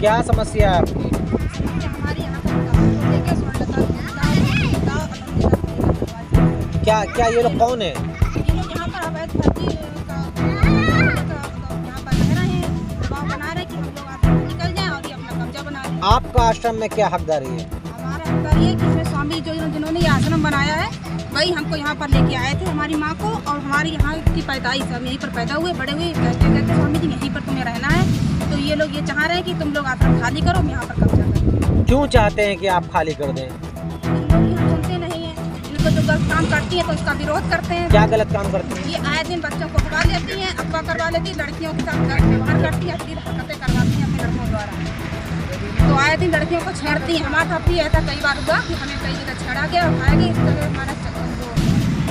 क्या समस्या है आपकी? हमारे यहाँ पर लेके क्या क्या ये लोग कौन है? ये लोग यहाँ पर अवैध भर्ती यहाँ पर रह रहे हैं, दबाव बना रहे कि हम लोग आप निकल जाएं और ये अपना कब्जा बना लें। आपका आश्रम में क्या हकदारी है? हमारा हकदारी है कि इसमें स्वामी जिन्होंने ये आश्रम बनाया है वही हमको यहाँ पर लेके आए थे, हमारी माँ को, और हमारे यहाँ की पैदाइश हम यहीं पर पैदा हुए बड़े हुए, कहते स्वामी जी यहीं पर तुम्हें रहना है। तो ये लोग ये चाह रहे हैं कि तुम लोग आश्रम खाली करो, हम यहाँ पर कब्जा करें। क्यों चाहते हैं कि आप खाली कर दें? लोग यहाँ सुनते नहीं है, इनको जो गलत काम करती है तो उसका विरोध करते हैं। क्या गलत काम करते हैं? ये आए दिन बच्चों को भगा लेती हैं, अफवाह करवा लेती है, लड़कियों के साथ गलत व्यवहार करती है, अश्लील हरकतें करवाती हैं अपने लड़कों द्वारा। तो आए दिन लड़कियों को छेड़ती हैं। हमारे साथ भी ऐसा कई बार हुआ कि हमें कई जगह छेड़ा गया, उठाया गया। इस तरह हमारा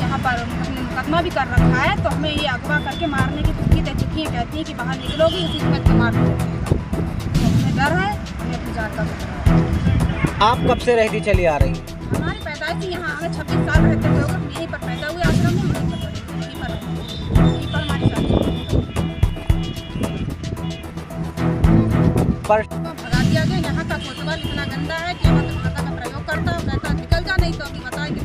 यहाँ पर हमने मुकदमा भी कर रखा है, तो हमें ये अगवा करके मारने की धमकी दे चुकी है, कहती हैं कि बाहर निकलोगी इसी समय तो मार दिया जाएगा। तो हमें डर है, हमें अपनी जान का खतरा है। आप कब से रहती चली आ रही? हमारी पैदाइश यहाँ, हमें 26 साल रहते हुए हम यहीं पर पैदा हुए, आश्रम में यहीं पर हमारी शादी पर भगा दिया गया। यहाँ का कोतवाल इतना गंदा है कि हमारे भाषा का प्रयोग करता है, कहता निकल जा, नहीं तो अभी बताएंगे।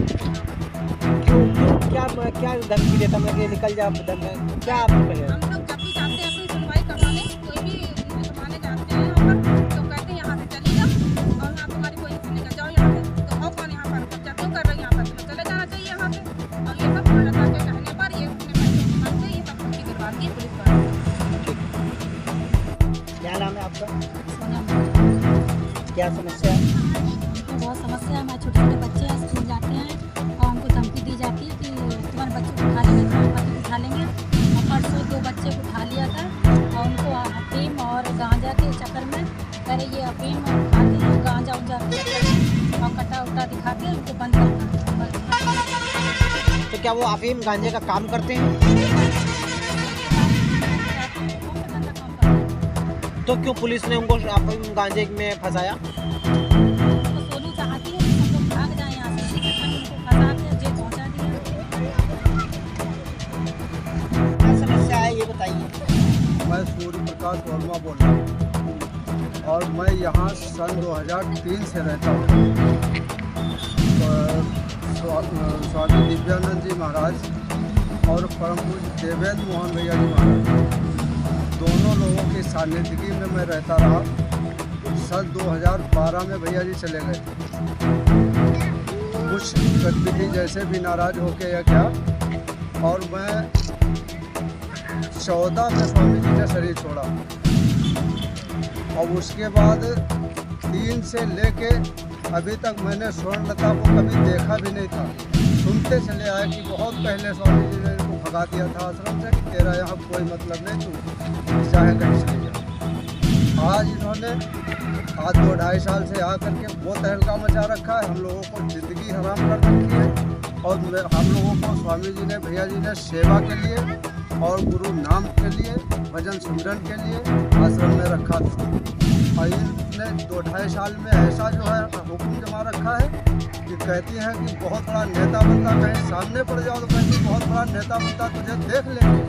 क्या धमकी देता? मैं कि निकल जा, क्या आप कहे? हम लोग जब भी जाते हैं अपनी सुनवाई करवाने, कोई भी सुनवाने जाते हैं यहाँ पर, तो कहते हैं यहाँ से चली जाओ और यहाँ तुम्हारी कोई सुनेगा, जाओ यहाँ से। तो हो कौन यहाँ पर कब्जा क्यों कर रहे हैं? यहाँ पर तुम्हें चले जाना चाहिए यहाँ से। और ये सब लड़का के कहने पर ये अपने पैसे की मांग से ये सब धमकी दिलवाती है पुलिस वाले। क्या नाम है आपका? सोना क्या समस्या है? हमको बहुत समस्या है। हमारे छोटे छोटे बच्चे हैं, स्कूल जाते हैं और हमको धमकी दी जाती है कि तुम्हारे बच्चे को उठा लेंगे, तुम्हारे पति को उठा लेंगे। और परसों 2 बच्चे को उठा लिया था और उनको अफीम और गांजा के चक्कर में कह रहे ये अफीम खाते हैं, गांजा उंजा और कटा उटा दिखा के उनको बंद करना। तो क्या वो अफीम गांजे का काम करते हैं? तो क्यों पुलिस ने उनको अफीम गांजे में फंसाया? सोनी चाहती है कि हम लोग भाग जाएं यहाँ से, उनको फंसा के जेल पहुँचा दिया। क्या समस्या है ये बताइए। मैं सूर्य प्रकाश वर्मा बोल रहा हूँ और मैं यहाँ सन 2003 से रहता हूँ। स्वामी दिव्यानंद जी महाराज और परम पूज्य देवेंद्र मोहन भैया जी महाराज, दोनों लोगों की सानिध्यगी में मैं रहता रहा। सन 2012 में भैया जी चले गए, कुछ गतिविधि जैसे भी नाराज होके या क्या, और मैं 14 में स्वामी जी ने शरीर छोड़ा। और उसके बाद 3 से लेके अभी तक मैंने स्वर्णलता को कभी देखा भी नहीं था। सुनते चले आए कि बहुत पहले स्वामी जी ने इनको भगा दिया था आश्रम से कि तेरा यहाँ कोई मतलब नहीं, तू चाहे कहीं चले जा। आज इन्होंने आज 2-2.5 साल से आकर के बहुत तहलका मचा रखा है, हम लोगों को ज़िंदगी हराम कर रखी है। और हम लोगों को स्वामी जी ने, भैया जी ने सेवा के लिए और गुरु नाम के लिए, भजन सिमरन के लिए आश्रम में रखा था। और इनने 2-2.5 साल में ऐसा जो है हुक्म जमा रखा है कि कहती है कि बहुत बड़ा नेता बनता, कहीं सामने पड़ जाओ तो कहती बहुत बड़ा नेता बनता, तुझे देख लेंगे।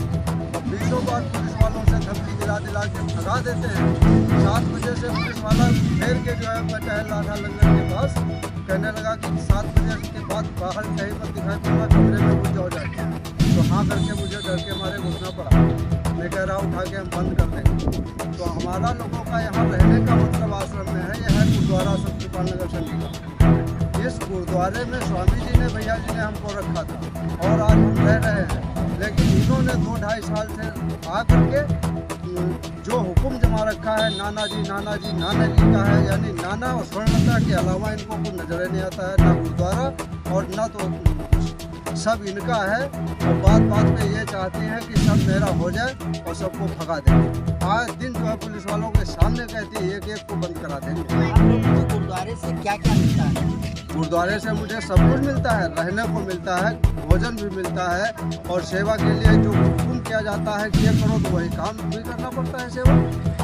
और 20 बार पुलिस वालों से धमकी दिला के भगा देते हैं। 7 बजे से पुलिस वाला घेर के जो है मैं टहल रहा था लंगर के पास, कहने लगा कि 7 बजे के बाद बाहर कहीं पर दिखाई पड़ना, कमरे में घुस जाओ जाके। तो हाँ करके मुझे डर के मारे घुसना पड़ा। मैं कह रहा उठा के हम बंद कर देंगे। तो हमारा लोगों का यहाँ रहने का मतलब आश्रम में है, यह है गुरुद्वारा सतपाल नगर चंडीगढ़। इस गुरुद्वारे में स्वामी जी ने, भैया जी ने हमको रखा था और आज हम रह रहे हैं। लेकिन इन्होंने 2-2.5 साल से आ करके जो हुक्म जमा रखा है नाना जी का है, यानी नाना और स्वर्णलता के अलावा इनको कुछ नजर नहीं आता है, ना गुरुद्वारा और ना तो सब इनका है। और बात पे ये चाहते हैं कि सब मेरा हो जाए और सबको भगा देंगे। आज दिन जो है पुलिस वालों के सामने कहती है एक को बंद करा देंगे। आप लोगों को गुरुद्वारे से क्या क्या मिलता है? गुरुद्वारे से मुझे सब कुछ मिलता है, रहने को मिलता है, भोजन भी मिलता है और सेवा के लिए जो हुक्म किया जाता है कि ये करो तो वही काम भी करना पड़ता है। सेवा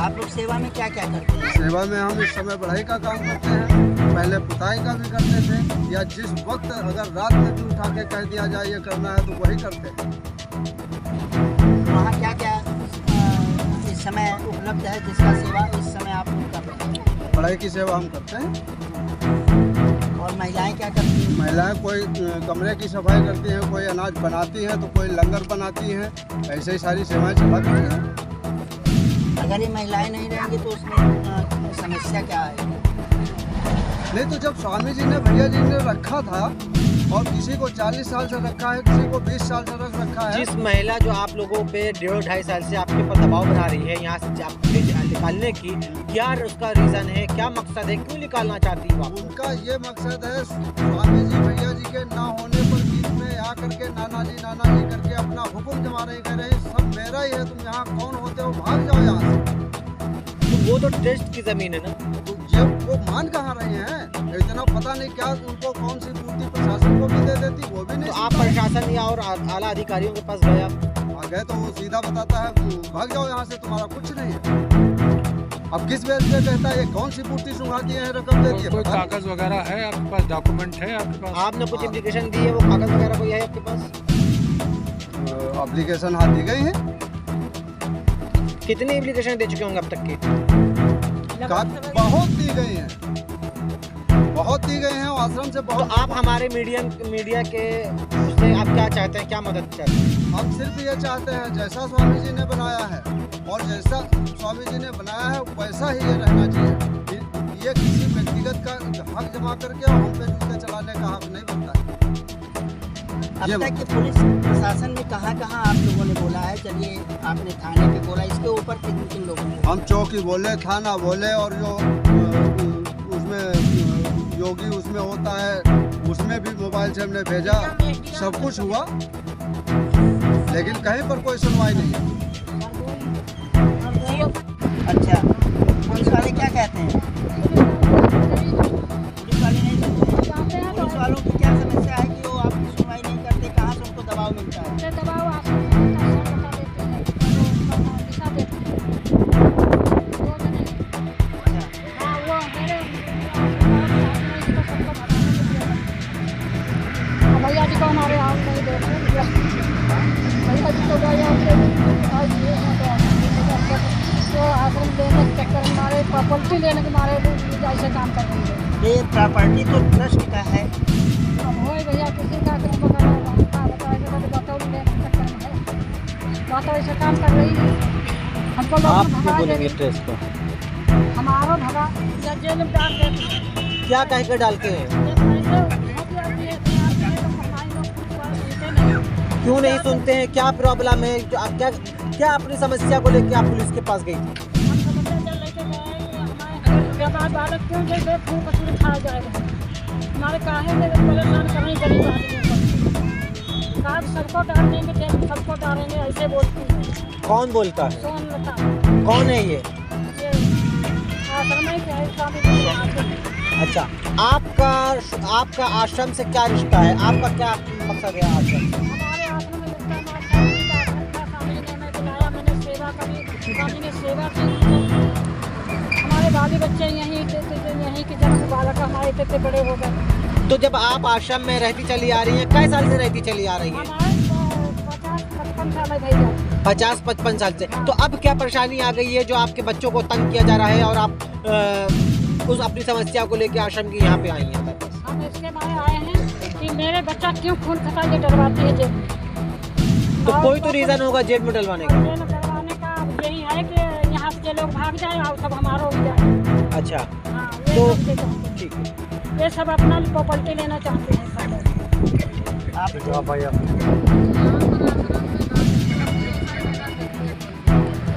आप लोग सेवा में क्या क्या करते हैं? सेवा में हम इस समय बढ़ाई का काम करते हैं, पहले पुताई का भी करते थे, या जिस वक्त अगर रात में भी उठा के कह दिया जाए ये करना है तो वही करते हैं। वहाँ क्या क्या इस इस समय उपलब्ध है जिसका सेवा इस समय आप कर रहे हैं? पढ़ाई की सेवा हम करते हैं। और महिलाएं क्या करती हैं? महिलाएं कोई कमरे की सफाई करती हैं, कोई अनाज बनाती हैं, तो कोई लंगर बनाती हैं। ऐसे ही सारी सेवाएं चला करती हैं। अगर ये महिलाएं नहीं रहेंगी तो उसमें समस्या क्या है? नहीं तो जब स्वामी जी ने भैया जी ने रखा था, और किसी को 40 साल से रखा है, किसी को 20 साल से रखा है। जिस महिला जो आप लोगों पे 1.5-2.5 साल से आपके ऊपर दबाव बना रही है यहाँ से आपको निकालने की, क्या उसका रीज़न है, क्या मकसद है, क्यों निकालना चाहती है आप? उनका ये मकसद है, स्वामी जी भैया जी के ना होने पर बीच में आकर के नाना जी करके अपना हुक्म जमा रहे, कह रहे सब मेरा ही है, तुम यहाँ कौन होते हो, भाग जाओ यहाँ से। तो वो तो ट्रस्ट की ज़मीन है ना। तो जब वो मान कहाँ रहे हैं, इतना पता नहीं क्या उनको कौन सी पूर्ति प्रशासन को भी दे देती, वो भी नहीं। तो आप प्रशासन या और आला अधिकारियों के पास गए? आ गए तो वो सीधा बताता है भाग जाओ यहाँ से, तुम्हारा कुछ नहीं है। अब किस बेस पे कहता है, ये कौन सी पूर्ति सुंघाती है, रकम देती है? कोई कागज वगैरह है आपके पास, डॉक्यूमेंट है आपके पास? आपने कुछ एप्लीकेशन दी है, वो कागज वगैरह कोई है आपके पास? एप्लीकेशन हाथ दी गई है। कितनी एप्लीकेशन दे चुके होंगे अब तक की? बहुत दी गई हैं, बहुत दी गई हैं आश्रम से तो बहुत। आप हमारे मीडिया के उससे आप क्या चाहते हैं, क्या मदद चाहते हैं? हम सिर्फ ये चाहते हैं, जैसा स्वामी जी ने बनाया है और जैसा स्वामी जी ने बनाया है वैसा ही ये रहना चाहिए। ये किसी व्यक्तिगत का हक जमा करके और हम पे जूते चलाने का हक नहीं बनता है। अब तक के पुलिस प्रशासन में कहाँ आप लोगों ने बोला है? चलिए आपने थाने पे बोला, इसके ऊपर किन लोगों ने? हम चौकी बोले, थाना बोले, और जो उसमें योगी उसमें होता है उसमें भी मोबाइल से हमने भेजा, सब कुछ हुआ, लेकिन कहीं पर कोई सुनवाई नहीं है। अच्छा, पुलिस वाले क्या कहते हैं? पुलिस वाले नहीं सुनते हैं? पुलिस वालों की क्या समस्या है कि वो आपकी सुनवाई नहीं करते? कहाँ से उनको दबाव मिलता है? भैया जी को हमारे हाथ नहीं देते, भैया जी को तो आश्रम देने के चक्कर में मारे, प्रॉपर्टी लेने के मारे ऐसे काम कर रही है। ये प्रॉपर्टी तो ट्रस्ट का है। अब हो भैया किसी का आश्रम बताएगा तो बतौल लेने के चक्कर में है, बात ऐसे काम कर रही है। हमको लोग भगा देंगे, ट्रस्ट को हमारा भगा या जेल में डाल देते। क्या कह कर डालते हैं? क्यों नहीं सुनते हैं? क्या प्रॉब्लम है? क्या अपनी समस्या को लेकर आप पुलिस के पास गई थी? बालक क्यों खाया जाएगा, हमारे काहे में परेशान करें गरीब आदमी को। आज सबको डाल देंगे, जेल सबको डालेंगे, ऐसे बोलती है। कौन बोलता है? कौन बता? कौन है ये? आश्रम में क्या है, स्वामी जी। अच्छा, आपका आश्रम से क्या रिश्ता है? आपका क्या मकसद है आश्रम से? हमारे आश्रम में लगता है स्वामी ने हमें बुलाया, मैंने सेवा करी, स्वामी ने सेवा की। हमारे बाली बच्चे यहीं के जन्म बालक हमारे इतने बड़े हो गए। तो जब आप आश्रम में रहती चली आ रही हैं, कई साल से रहती चली आ रही हैं? हमारे 50-55 साल है भैया। 50-55 साल से। तो अब क्या परेशानी आ गई है जो आपके बच्चों को तंग किया जा रहा है और आप उस अपनी समस्या को लेकर आश्रम की यहाँ पे आई हैं? हम इसके बारे आए हैं कि मेरे बच्चा क्यों खून खता के डरवाती है जेल में। तो कोई तो रीजन होगा जेल में डलवाने का। जेल में डलवाने का यही है कि यहाँ से लोग भाग जाए और सब हमारा हो जाए। अच्छा, हाँ, तो ये सब ठीक है। ये सब अपना प्रॉपर्टी लेना चाहते हैं सब लोग। आप भैया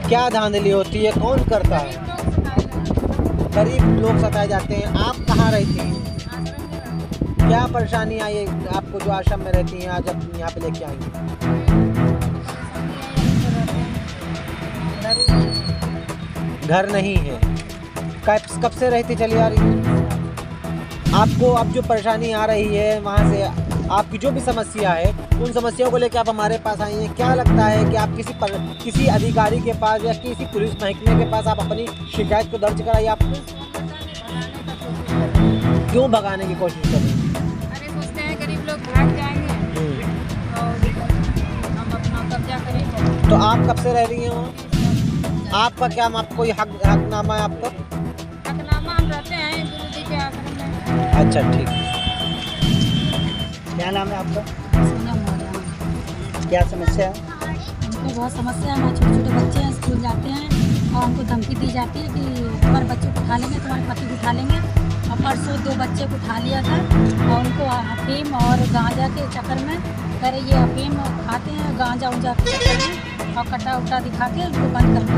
क्या धांधली होती है? कौन करता है? गरीब लोग सताए जाते हैं। आप कहाँ रहती हैं? क्या परेशानी आई है आपको जो आश्रम में रहती हैं, आज आप यहाँ पे लेके आई हैं? घर नहीं है। कब से रहती चली आ रही है? आपको अब जो परेशानी आ रही है वहाँ से, आपकी जो भी समस्या है, उन समस्याओं को लेकर आप हमारे पास आई हैं। क्या लगता है कि आप किसी अधिकारी के पास या किसी पुलिस महकमे के पास आप अपनी शिकायत को दर्ज कराइए? आप क्यों भगाने की कोशिश कर रही हैं? अरे सोचते हैं गरीब लोग भाग जाएंगे और हम अपना कब्जा करेंगे। तो आप कब से रह रही हैं वहाँ? आपका क्या कोई हकनामा है आपका? हकनामा हम रहते हैं गुरु जी के आश्रम में। अच्छा ठीक। क्या नाम है आपका? सोना मोहरा। क्या समस्या है? हमको बहुत समस्या है। हमारे छोटे छोटे बच्चे हैं, स्कूल जाते हैं और हमको धमकी दी जाती है कि तुम्हारे बच्चे को उठा लेंगे, तुम्हारे पति को उठा लेंगे। और परसों 2 बच्चे को उठा लिया था और उनको अफीम और गांजा के चक्कर में कह रहे ये अफीम खाते हैं, गांजा उंजा के चक्कर में, और कट्टा उट्टा दिखा के उनको बंद करना।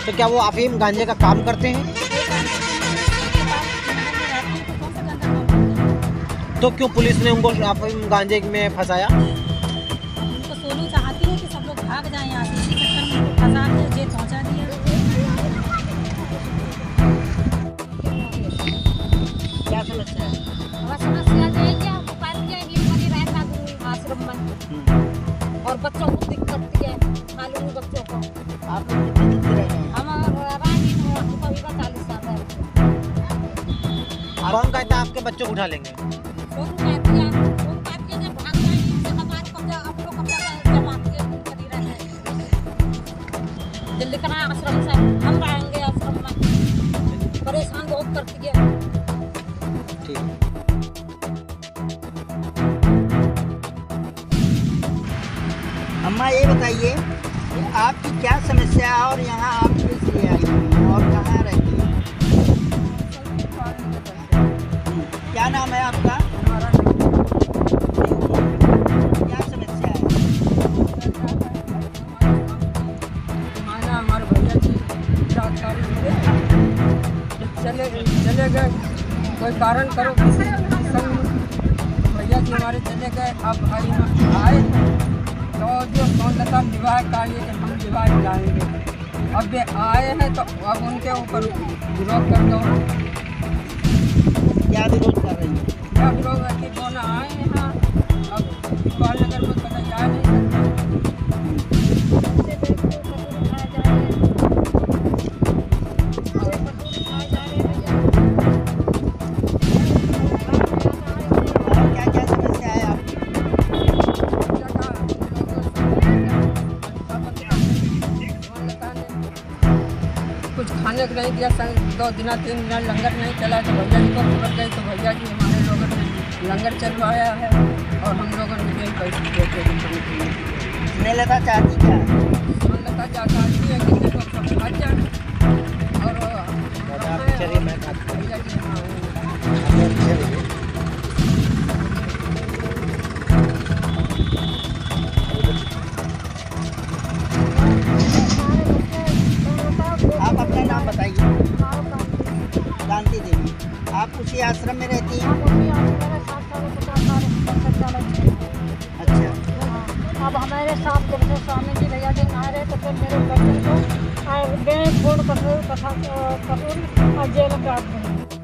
तो क्या वो अफीम गांजे का काम करते हैं? तो क्यों पुलिस ने उनको अफीम गांजे में फंसाया? उनको सोनू चाहती है कि सब लोग भाग जाएं यहाँ से, इसी चक्कर में उनको फंसा के जेल पहुँचा दिया। क्या समस्या है? हमारी समस्या ये है कि हमको पानी नहीं बनी रहता आश्रम में और बच्चों को दिक्कत है, मालूम बच्चों को। आप लोग कितने दिन से रह रहे हैं? हम रानी हमको भी 40 साल है। कौन कहता है आपके बच्चों को उठा लेंगे? सोनू कहती है जब भाग जाएंगे से हमारे कब्जा अपनों कब्जा जमा के करी रहते हैं। दिल्ली का आश्रम से हम रहेंगे आश्रम में, परेशान बहुत करती है। ठीक। अम्मा ये बताइए कि आपकी क्या समस्या है और यहाँ आप किस लिए आई हैं और कहाँ रहती हैं? क्या नाम है आपका? क्या समस्या है? हमारे भैया जी चले गए, कोई कारण करो भैया जी हमारे चले गए। अब भाई आए तो जो सोनलता विवाह का ये कि हम विवाह दिलाएंगे, अब वे आए हैं तो अब उनके ऊपर विरोध कर दो। क्या विरोध कर रही है? क्या विरोध है कि दोनों आए हैं यहाँ, अब इकबाल नगर में कहीं जा नहीं सकते। और क्या क्या समस्या है आपकी? कुछ खाने को नहीं दिया, 2 दिन 3 दिन लंगर नहीं चला तो भैया जी को खबर गई तो भैया जी हमारे लोगों ने लंगर चलवाया है और हम लोगों ने यही पैसे देते हैं। स्नेहलता चाहती क्या है? सोनलता चाहती है कि ये लोग सब भाग जाए और चलिए मैं बात भैया जी हाँ आप अपना नाम बताइए। शांति देवी। आप उसी आश्रम में रहती हैं? अच्छा। अब हमारे साथ जब से स्वामी जी भैया जी आ रहे तो फिर मेरे बच्चे को फोन कर और जेल में डाल देंगे।